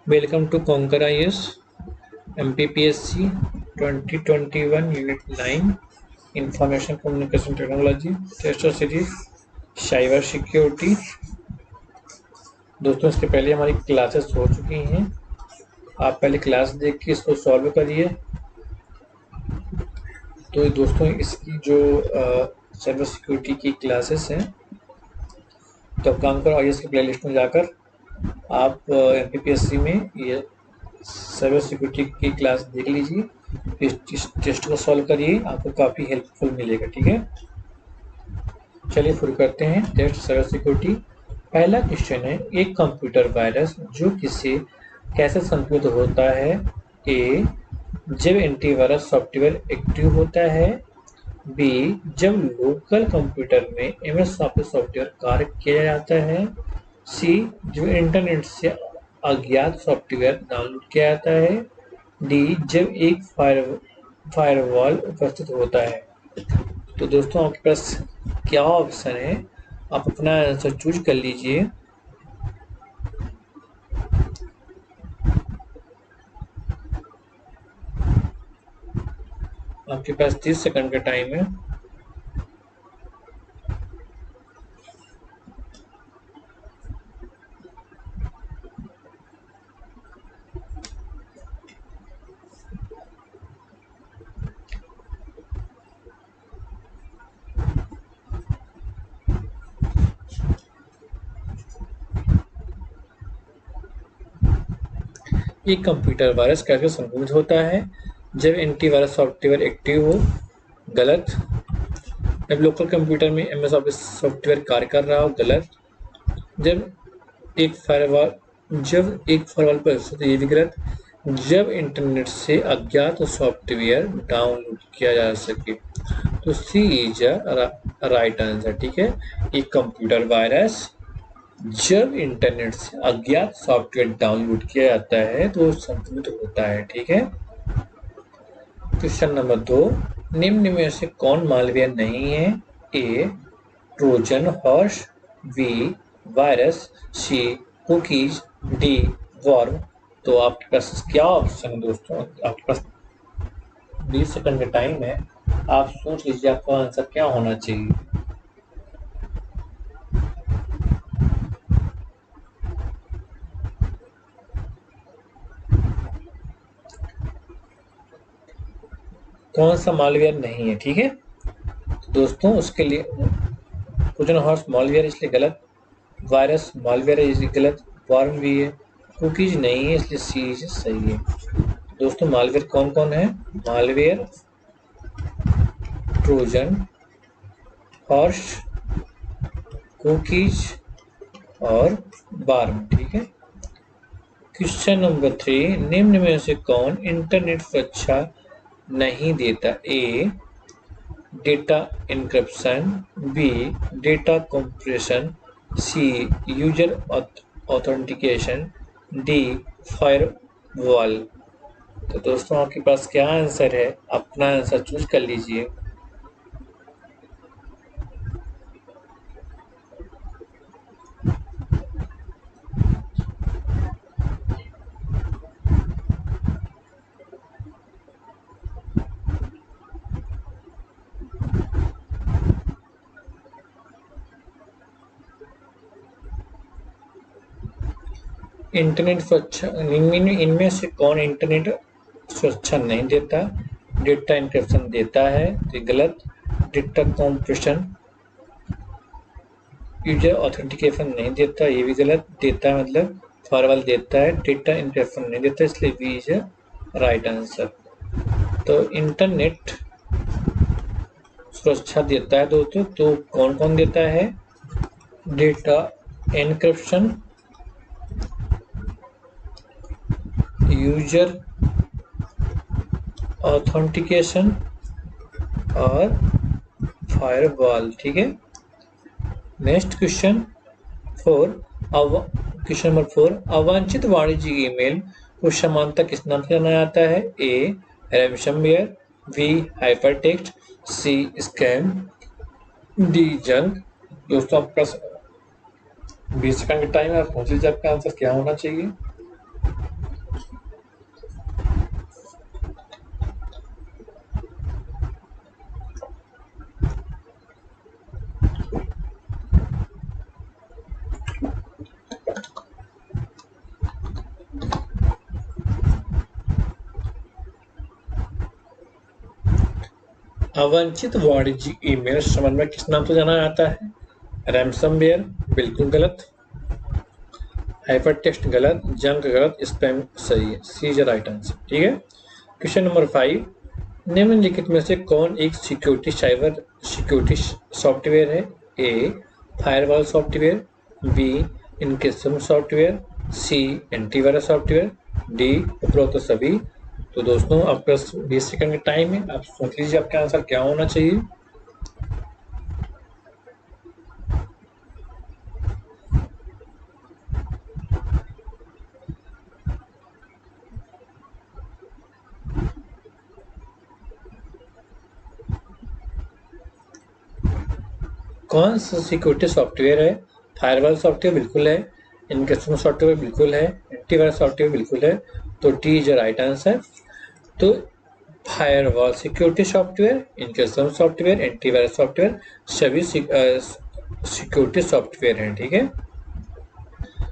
Welcome to Conquer IS MPPSC 2021 Unit 9 Information Communication Technology test series cyber security. दोस्तों इसके पहले हमारी classes हो चुकी हैं, आप पहले क्लास देख के इसको सॉल्व करिए। तो दोस्तों इसकी जो साइबर सिक्योरिटी की क्लासेस हैं तो कंकर आईएएस की प्लेलिस्ट में जाकर आप एमपीपीएससी में ये साइबर सिक्योरिटी की क्लास देख लीजिए, इस टेस्ट को सॉल्व करिए, आपको काफ़ी हेल्पफुल मिलेगा। ठीक है, चलिए शुरू करते हैं टेस्ट साइबर सिक्योरिटी। पहला क्वेश्चन है, एक कंप्यूटर वायरस जो किसी कैसे संक्रमित होता है? ए, जब एंटीवायरस सॉफ्टवेयर एक्टिव होता है। बी, जब लोकल कंप्यूटर में एमएस ऑफिस सॉफ्टवेयर कार्य किया जाता है। सी, जब इंटरनेट से अज्ञात सॉफ्टवेयर डाउनलोड किया जाता है। डी, जब एक फायरवॉल उपस्थित होता है। तो दोस्तों आपके पास क्या ऑप्शन है, आप अपना आंसर चूज कर लीजिए। आपके पास 30 सेकंड का टाइम है। एक कंप्यूटर वायरस कैसे संक्रमित होता है? जब एंटीवायरस सॉफ्टवेयर एक्टिव हो। गलत। जब लोकल कंप्यूटर में एमएस ऑफिस सॉफ्टवेयर कार्य कर रहा हो। गलत। जब एक फायरवॉल पर, तो ये भी गलत। जब इंटरनेट से अज्ञात सॉफ्टवेयर डाउनलोड किया जा सके। तो सी इज राइट आंसर। ठीक है, एक कंप्यूटर वायरस जब इंटरनेट से अज्ञात सॉफ्टवेयर डाउनलोड किया जाता है तो संक्रमित होता है। ठीक है, क्वेश्चन नंबर 2, निम्न में से कौन मालवेयर नहीं है? A, Trojan horse. B, virus. C, cookies. D, worm. तो आपके पास क्या ऑप्शन है दोस्तों? आपके पास 20 सेकंड का टाइम है, आप सोच लीजिए आपका आंसर क्या होना चाहिए। कौन सा मालवेयर नहीं है? ठीक है, तो दोस्तों उसके लिए ट्रोजन हॉर्स मालवेयर इसलिए गलत, वायरस मालवेयर है इसलिए गलत, वॉर्म भी है, कुकीज नहीं है इसलिए सी सही है। दोस्तों मालवेयर कौन कौन है? मालवेयर, ट्रोजन हॉर्स, कुकीज और वार्म। ठीक है, क्वेश्चन नंबर 3, निम्न में से कौन इंटरनेट सुरक्षा नहीं देता? A, data encryption. B, data compression. C, user authentication. D, firewall. तो दोस्तों आपके पास क्या आंसर है? अपना आंसर चूज कर लीजिए। इंटरनेट सुरक्षा इनमें से कौन इंटरनेट सुरक्षा नहीं देता? डेटा एन्क्रिप्शन देता है तो गलत, डेटा कॉम्प्रेशन, यूजर ऑथेंटिकेशन नहीं देता ये भी गलत, देता है मतलब फायरवॉल देता है, डेटा एन्क्रिप्शन नहीं देता इसलिए बी इज राइट आंसर। तो इंटरनेट सुरक्षा देता है दोस्तों, तो कौन कौन देता है? डेटा एन्क्रिप्शन, यूजर ऑथेंटिकेशन और फायरवॉल। ठीक है, नेक्स्ट क्वेश्चन 4, क्वेश्चन नंबर 4, अवांछित वाणिज्यिक ईमेल को सामान्यतः किस नाम से जाना जाता है? A, ransomware. B, hypertext. C, scam. D, junk. दोस्तों आपका 20 सेकंड का टाइम है, आप सोच लीजिए आपका आंसर क्या होना चाहिए। अवांछित वाणिज्यिक ईमेल समन्वय किस नाम से जाना जाता है? रैनसमवेयर बिल्कुल गलत, हाइपर टेक्स्ट गलत, जंक गलत, स्पैम सही है, सी इज राइट आंसर। ठीक है। क्वेश्चन नंबर 5, निम्नलिखित में से कौन एक सिक्योरिटी साइबर सिक्योरिटी सॉफ्टवेयर है? A firewall software, B encryption software, C antivirus software, D उपरोक्त सभी। तो दोस्तों आपका 20 सेकंड का टाइम है, आप सोच लीजिए आपका आंसर क्या होना चाहिए। कौन सा सिक्योरिटी सॉफ्टवेयर है? फायरवॉल सॉफ्टवेयर बिल्कुल है, इनक्रिप्शन सॉफ्टवेयर बिल्कुल है, एंटीवायरस सॉफ्टवेयर बिल्कुल है। तो डी इज राइट आंसर। तो firewall security software, encryption software, antivirus software सभी सिक्योरिटी सॉफ्टवेयर हैं। ठीक है।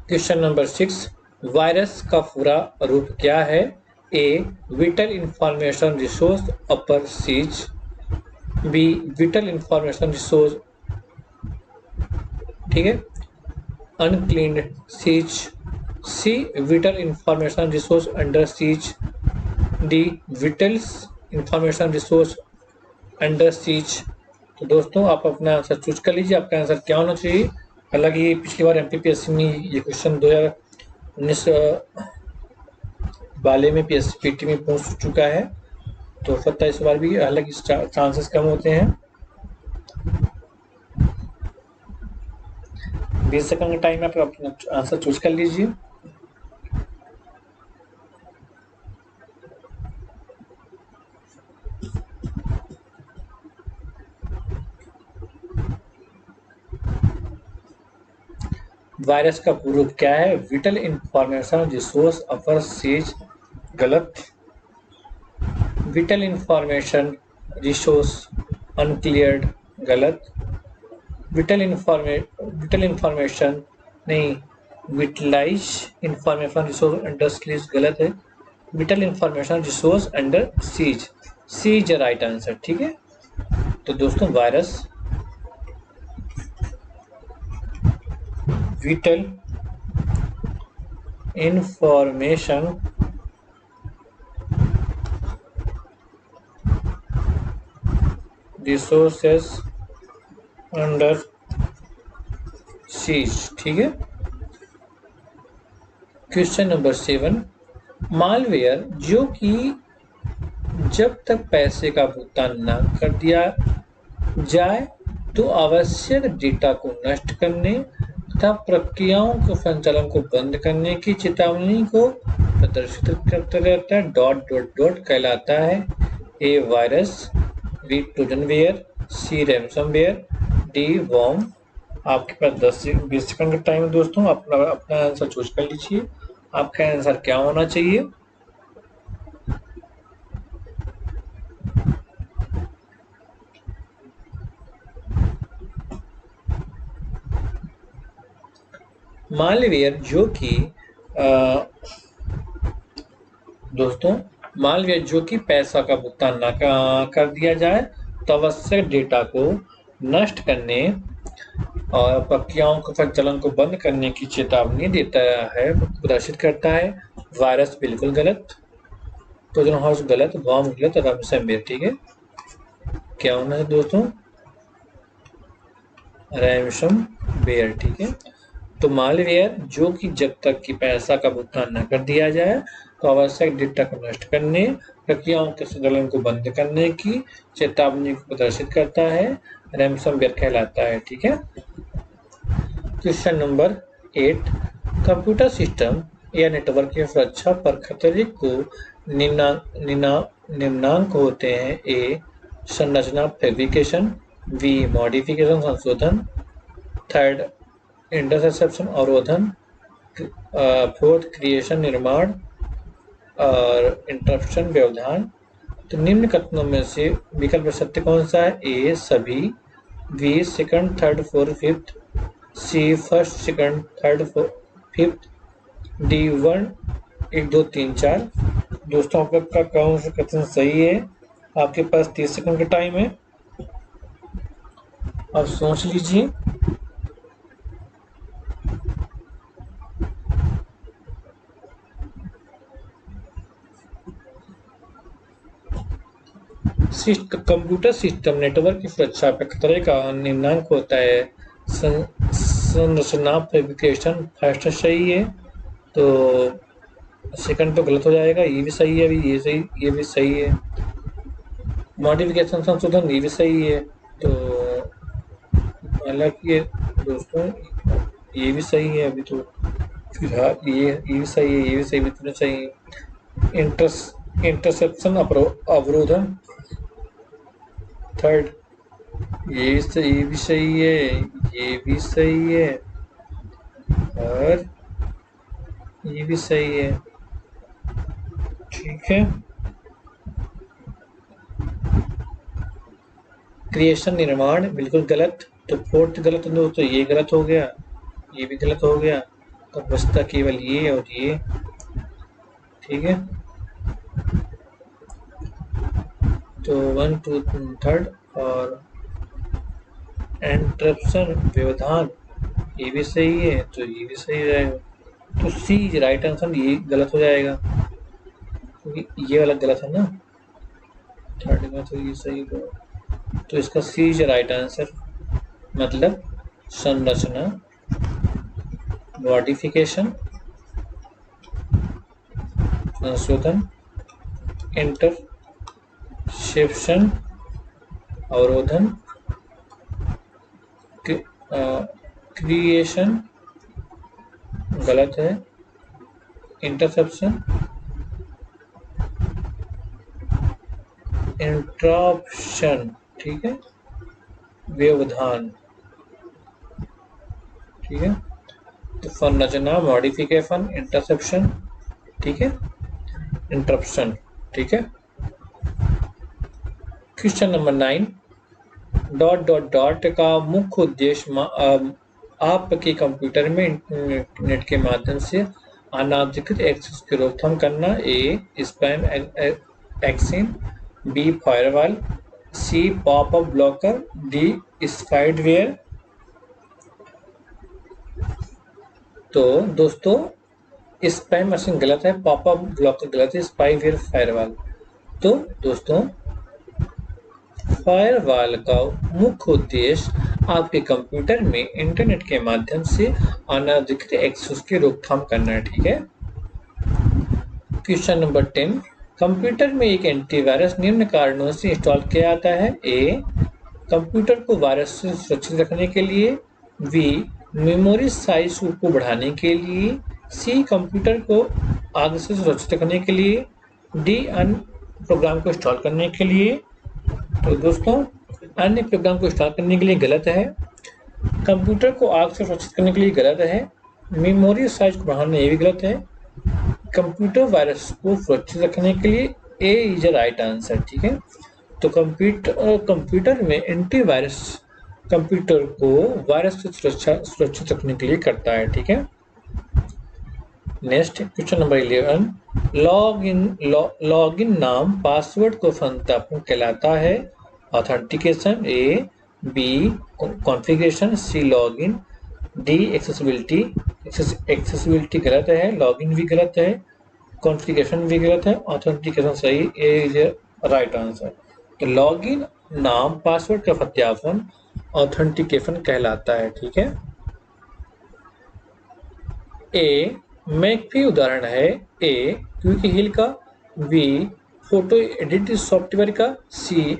क्वेश्चन नंबर 6, वायरस का पूरा रूप क्या है? A vital information resource upper seize, B vital information resource, ठीक है, uncleaned seize, C vital information resource under seize, D vitals information resource under seize. तो दोस्तों आप अपना आंसर चूज कर लीजिए, आपका आंसर क्या होना चाहिए। हालांकि पिछली बार एमपीपीएससी में ये क्वेश्चन 2019 वाले में पीएसपीटी में पूछ चुका है, तो हो सकता है इस बार भी, हालांकि चांसेस कम होते हैं। 20 सेकंड का टाइम है, आप अपना आंसर चूज कर लीजिए। वायरस का पूर्व रूप क्या है? Vital information resource upper siege गलत, विटल इंफॉर्मेशन रिसोर्स अनक्लियर्ड गलत, विटल इंफॉर्मेशन नहीं, vitalise information resource under siege गलत है, vital information resource under siege, C is right answer. ठीक है। तो दोस्तों virus vital information resources under siege. ठीक है। क्वेश्चन नंबर 7, मालवेयर जो कि जब तक पैसे का भुगतान न कर दिया जाए तो आवश्यक डेटा को नष्ट करने तथा प्रक्रियाओं के संचालन को बंद करने की चेतावनी को प्रदर्शित करता रहता है, डॉट डॉट डॉट कहलाता है। ए वायरस, बी ट्रोजनवेयर, सी रैनसमवेयर, डी वॉर्म। आपके पास 10 से 20 सेकंड का टाइम है दोस्तों, अपना अपना आंसर चूज कर लीजिए, आपका आंसर क्या होना चाहिए। मालवेयर जो कि दोस्तों मालवेयर जो कि पैसा का भुगतान न कर दिया जाए तो आवश्यक डेटा को नष्ट करने और प्रक्रियाओं के संचालन को बंद करने की चेतावनी देता है, प्रदर्शित करता है। वायरस बिल्कुल गलत, ट्रोजन हॉर्स गलत, वॉर्म गलत, रैनसमवेयर। ठीक है। क्या होना है दोस्तों? रैनसमवेयर। ठीक है। तो मालवेयर जो कि जब तक कि पैसा का भुगतान न कर दिया जाए तो आवश्यक डेटा को नष्ट करने, प्रक्रियाओं के संचालन को बंद करने की चेतावनी को प्रदर्शित करता है, रैनसमवेयर कहलाता है। ठीक है। क्वेश्चन नंबर 8, कंप्यूटर सिस्टम या नेटवर्क की सुरक्षा पर खतरे को निम्नांक होते हैं। ए संरचना फैब्रिकेशन, बी मॉडिफिकेशन संशोधन, थर्ड इंटरसेप्शन अवरोधन, फोर्थ क्रिएशन निर्माण और इंटरप्शन व्यवधान। तो निम्न कथनों में से विकल्प सत्य कौन सा है? ए सभी, B second third fourth fifth, C first second third fifth, D 1 1 2 3 4। दोस्तों आपका कौन सा कथन सही है? आपके पास 30 सेकंड का टाइम है, आप सोच लीजिए। कंप्यूटर सिस्टम नेटवर्क की सुरक्षा पे खतरे का निम्नांक होता है। संरचना फैब्रिकेशन फर्स्ट सही है, तो सेकंड तो गलत हो जाएगा, ये भी सही है, अभी ये सही, ये भी सही है। मॉडिफिकेशन संशोधन ये भी सही है, तो हालांकि दोस्तों ये भी सही है अभी तो फिलहाल, ये भी सही है, ये भी सही, भी सही है। इंटरसेप्शन अवरोधन थर्ड, ये भी सही है, ये भी सही है और ये भी सही है। ठीक है। क्रिएशन निर्माण बिल्कुल गलत, तो फोर्थ गलत हो, तो ये गलत हो गया, ये भी गलत हो गया, तो बचता केवल ये और ये। ठीक है, तो 1 2 थर्ड और इंटरप्शन व्यवधान ये भी सही है, तो ये भी सही रहेगा, तो सी राइट आंसर, ये गलत हो जाएगा क्योंकि ये वाला गलत है ना, थर्ड में, तो ये सही होगा, तो इसका सी इज राइट आंसर, मतलब संरचना मॉडिफिकेशन संशोधन इंटरसेप्शन अवरोधन क्रिएशन गलत है, इंटरसेप्शन इंटरप्शन ठीक है, व्यवधान ठीक है, तो संरचना मॉडिफिकेशन इंटरसेप्शन ठीक है, इंटरप्शन ठीक है। Question number 9, dot dot dot का मुख्य उद्देश्य आपके कंप्यूटर में इंटरनेट के माध्यम से अनाधिकृत एक्सेस की रोकथाम करना। ए स्पैम एक्सिन, बी फायरवॉल, सी पॉपअप ब्लॉकर, डी स्पाइवेयर। तो दोस्तों स्पैम मशीन गलत है, पॉपअप ब्लॉकर गलत है, स्पाइवेयर फायरवॉल। तो दोस्तों फायरवॉल का मुख्य उद्देश्य आपके कंप्यूटर में इंटरनेट के माध्यम से अनाधिकृत एक्सेस की रोकथाम करना है। ठीक है। क्वेश्चन नंबर 10, कंप्यूटर में एक एंटीवायरस निम्न कारणों से इंस्टॉल किया जाता है। ए कंप्यूटर को वायरस से सुरक्षित रखने के लिए, बी मेमोरी साइज को बढ़ाने के लिए, सी कंप्यूटर को आग से सुरक्षित रखने के लिए, डी अन्य प्रोग्राम को इंस्टॉल करने के लिए। तो दोस्तों अन्य प्रोग्राम को इंस्टॉल करने के लिए गलत है, कंप्यूटर को आग से सुरक्षित करने के लिए गलत है, मेमोरी साइज को बढ़ाना ये भी गलत है, कंप्यूटर वायरस को सुरक्षित रखने के लिए ए इज राइट आंसर। ठीक है। तो कंप्यूटर में एंटीवायरस कंप्यूटर को वायरस से सुरक्षित रखने के लिए करता है। ठीक है। नेक्स्ट क्वेश्चन नंबर 11, लॉगिन नाम पासवर्ड को सत्यापन कहलाता है। Authentication, A B configuration, C login, D accessibility. Accessibility गलत है, लॉगिन भी गलत है, कॉन्फ़िगरेशन भी गलत है, ऑथेंटिकेशन सही, ए इज राइट आंसर। तो लॉगिन नाम पासवर्ड का सत्यापन ऑथेंटिकेशन कहलाता है। ठीक है। ए मैकफी उदाहरण है, ए क्विक हिल का, बी फोटो एडिटिंग सॉफ्टवेयर का, सी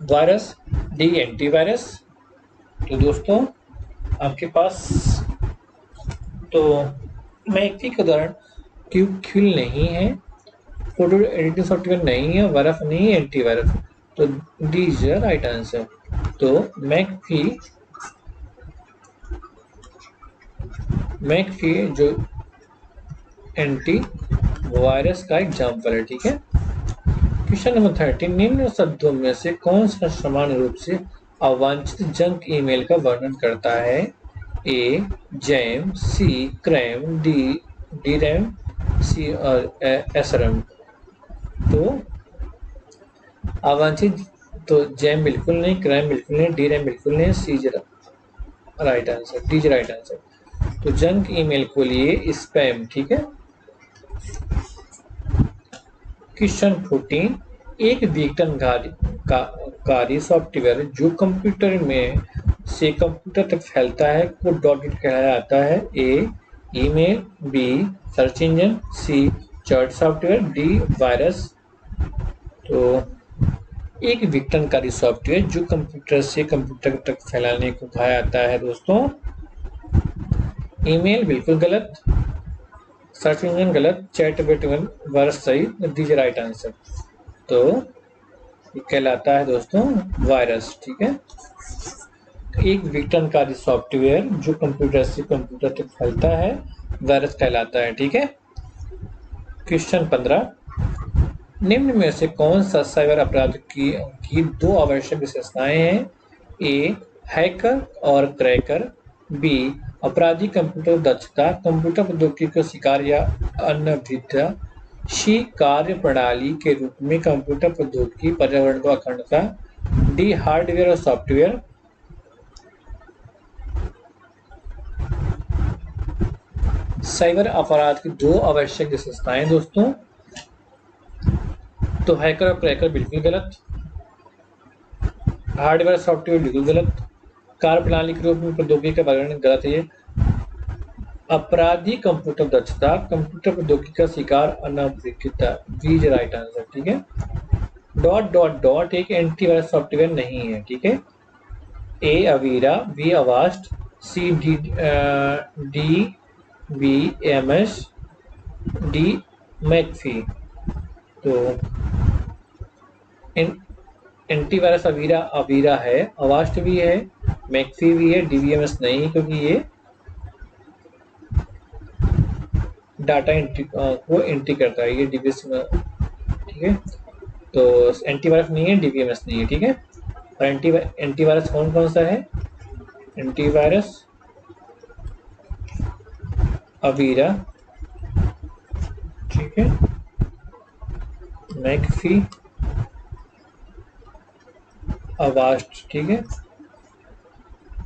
वायरस, डी एंटीवायरस। तो दोस्तों आपके पास तो मैकफी का उदाहरण क्विक हिल नहीं है, फोटो एडिटिंग सॉफ्टवेयर नहीं है, वायरस नहीं है, एंटीवायरस, तो डी इज राइट आंसर। तो मैकफी मैकफी जो एंटी वायरस का एग्जाम्पल है। ठीक है। क्वेश्चन नंबर 30, निम्न शब्दों में से कौन सा समान रूप से अवांछित जंक ईमेल का वर्णन करता है? ए जैम, सी क्रैम, डी रैम, सी और एसरम। तो अवांछित तो जैम बिल्कुल नहीं, क्रैम बिल्कुल नहीं, डी रैम बिल्कुल नहीं, C right answer, D right answer. तो जंक ईमेल को लिए स्पैम। ठीक है। क्वेश्चन 14, एक विघटनकारी सॉफ्टवेयर जो कंप्यूटर में से कंप्यूटर तक फैलता है को डॉटेड कहलाया जाता है? ए ईमेल, बी सर्च इंजन, सी चैट सॉफ्टवेयर, डी वायरस। तो एक विघटनकारी सॉफ्टवेयर जो कंप्यूटर से कंप्यूटर तक फैलाने को कहा जाता है दोस्तों। ईमेल बिल्कुल गलत, सर्च इंजन गलत, चैट वायरस सही, दीजिए राइट आंसर। तो ये कहलाता है दोस्तों वायरस। ठीक है। एक विघटनकारी सॉफ्टवेयर जो कंप्यूटर से कंप्यूटर तक फैलता है वायरस कहलाता है। ठीक है। क्वेश्चन 15, निम्न में से कौन सा साइबर अपराध की दो आवश्यक विशेषताएं हैं? ए हैकर और क्रैकर, बी अपराधी कंप्यूटर दक्षता, कंप्यूटर प्रौद्योगिकी का शिकार या अनभिज्ञता, सी कार्य प्रणाली के रूप में कंप्यूटर प्रौद्योगिकी पर्यावरण को अखंडता, डी हार्डवेयर और सॉफ्टवेयर। साइबर अपराध की दो आवश्यक विशेषताएं दोस्तों। तो हैकर और क्रैकर बिल्कुल गलत, हार्डवेयर सॉफ्टवेयर बिल्कुल गलत, कार्य प्रणाली के रूप में प्रौद्योगिकी का वर्णन गलत है। अपराधी कंप्यूटर दक्षता, कंप्यूटर प्रौद्योगिकी का शिकार अनभिज्ञता, दीजिए राइट आंसर। ठीक है। डॉट डॉट डॉट एक एंटीवायरस सॉफ्टवेयर नहीं है। ठीक है। A Avira, B Avast, C D B M S, D McAfee. तो एंटीवायरस अवीरा है, अवास्ट भी है, मैकफी भी है, डीबीएमएस नहीं, क्योंकि ये डाटा एंट्री को एंट्री करता है, ये डीबीएस। ठीक है। तो एंटीवायरस नहीं है, डीबीएमएस नहीं है। ठीक है। और एंटीवायरस कौन कौन सा है? एंटीवायरस अवीरा, ठीक है, मैकफी, अवास्ट। ठीक है।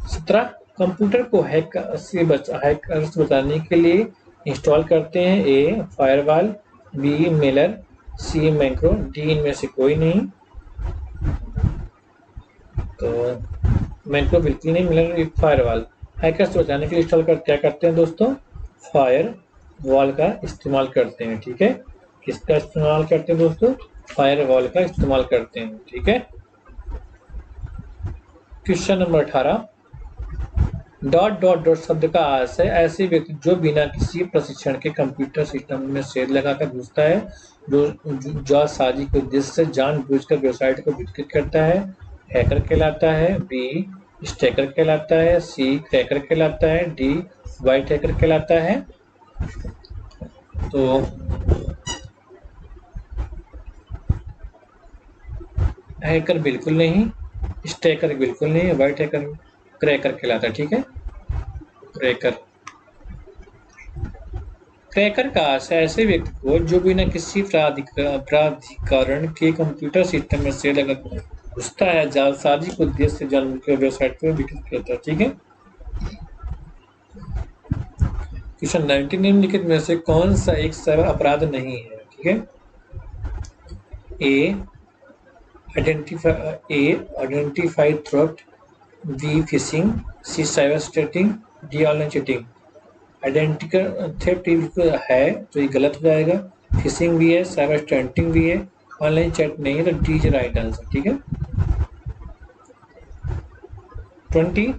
17, कंप्यूटर को हैकर्स से बचाने के लिए इंस्टॉल करते हैं? ए फायरवॉल, बी मेलर, सी मैक्रो, डी इनमें से कोई नहीं। तो मैक्रो बिल्कुल नहीं, मेलर फायरवॉल। हैकर्स से बचाने के लिए इंस्टॉल कर क्या करते हैं दोस्तों? फायर वॉल का इस्तेमाल करते हैं। ठीक है। किसका इस्तेमाल करते हैं दोस्तों? फायर वॉल का इस्तेमाल करते हैं। ठीक है। Question number 18, dot dot dot शब्द का अर्थ है ऐसे व्यक्ति जो बिना किसी प्रशिक्षण के कंप्यूटर सिस्टम में छेद लगाकर घुसता है, जो साजी के उद्देश्य से जानबूझकर वेबसाइट को विकृत करता है, हैकर कहलाता है, बी स्टैकर कहलाता है, सी क्रैकर कहलाता है, डी वाइट हैकर कहलाता है। तो हैकर बिल्कुल नहीं, स्टैकर बिल्कुल नहीं, व्हाइट हैकर क्रैकर कहलाता है। ठीक है। क्रैकर का अर्थ है ऐसे व्यक्ति को जो बिना किसी प्राधिकरण के कंप्यूटर सिस्टम में से लगाकर घुसता है, जालसाजी के उद्देश्य से जानबूझकर वेबसाइट को विकृत करता है। ठीक है। क्वेश्चन 19, निम्नलिखित में से कौन सा एक साइबर अपराध नहीं है? ठीक है। A identify threat, B phishing, C cyber stating, D online cheating. Identical theft है तो ये गलत हो जाएगा, फिशिंग भी है, साइबर स्टैटिंग भी है, ऑनलाइन चैट नहीं है, तो डी इज राइट आंसर। ठीक है। 20,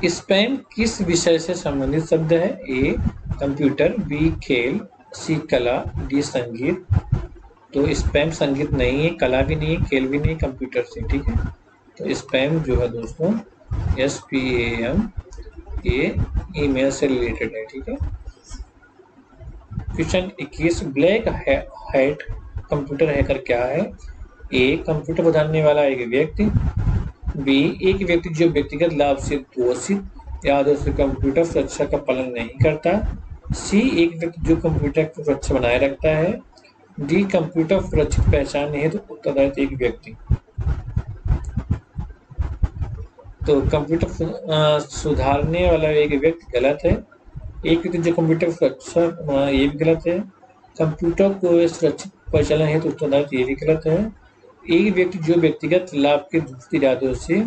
स्पैम किस विषय से संबंधित शब्द है? ए कंप्यूटर, बी खेल, सी कला, डी संगीत। तो स्पैम संगीत नहीं है, कला भी नहीं है, खेल भी नहीं, कंप्यूटर से। ठीक है। तो स्पैम जो है दोस्तों SPAM, ये ईमेल से रिलेटेड है, ठीक है। Question 21, black hat computer hacker क्या है? ए, कंप्यूटर बनाने वाला एक व्यक्ति। बी, एक व्यक्ति जो व्यक्तिगत लाभ से दूषित या दूसरे कंप्यूटर सुरक्षा का पालन नहीं करता। सी, एक व्यक्ति जो कंप्यूटर की सुरक्षा बनाए रखता है। डी, कंप्यूटर सुरक्षित पहचान हेतु तो उत्तरदायित्व एक व्यक्ति। तो कंप्यूटर सुधारने वाला एक व्यक्ति गलत है। एक व्यक्ति जो कंप्यूटर सुरक्षा, ये भी गलत है। कंप्यूटर को सुरक्षित परिचालन हेतु उत्तरदायित्व, ये भी गलत है। एक व्यक्ति जो व्यक्तिगत लाभ के दूसरे इरादों से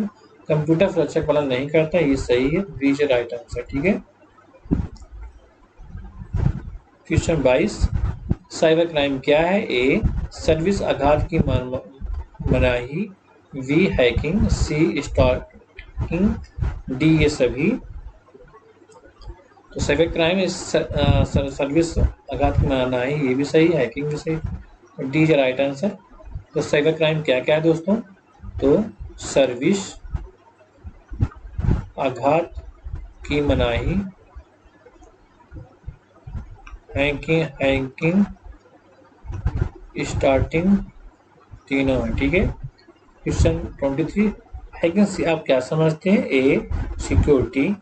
कंप्यूटर सुरक्षा का पालन नहीं करता, ये सही है, बी इज राइट आंसर, ठीक है। क्वेश्चन 22, साइबर क्राइम क्या है? ए, सर्विस आघात की मनाही। B, hacking. C, stalking. D, ये सभी। तो साइबर क्राइम सर्विस आघात की मनाही, ये भी सही, हैकिंग भी सही, डी इज राइट आंसर। तो साइबर क्राइम क्या क्या है दोस्तों? तो सर्विस आघात की मनाही, हैकिंग, स्टार्टिंग, तीनों है, ठीक है। क्वेश्चन 23, हैकिंग से आप क्या समझते हैं? A, security.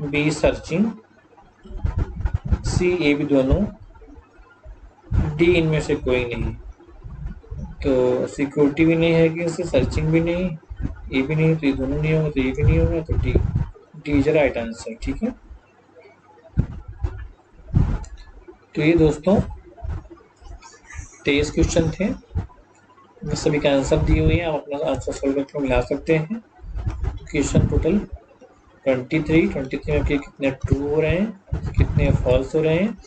B, searching. C, A भी दोनों। डी, इनमें से कोई नहीं। तो सिक्योरिटी भी नहीं है, कि सर्चिंग भी नहीं, ये भी नहीं, तो ये दोनों नहीं होगा, तो ये भी नहीं होगा, तो डी इज राइट आंसर, ठीक है। तो ये दोस्तों 23 क्वेश्चन थे, सभी का आंसर दिए हुए हैं, आप अपना आंसर सॉल्व करके मिला सकते हैं। तो क्वेश्चन टोटल 23 में आपके कितने ट्रू हो रहे हैं, कितने फॉल्स हो रहे हैं,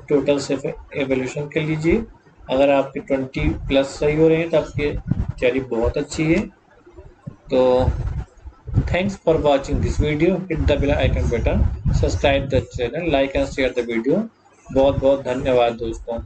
टोटल सेल्फ एवोल्यूशन कर लीजिए। अगर आपके 20 प्लस सही हो रहे हैं तो आपकी तैयारी बहुत अच्छी है। तो thanks for watching this video, hit the bell icon button, subscribe the channel, like and share the video. बहुत बहुत धन्यवाद दोस्तों।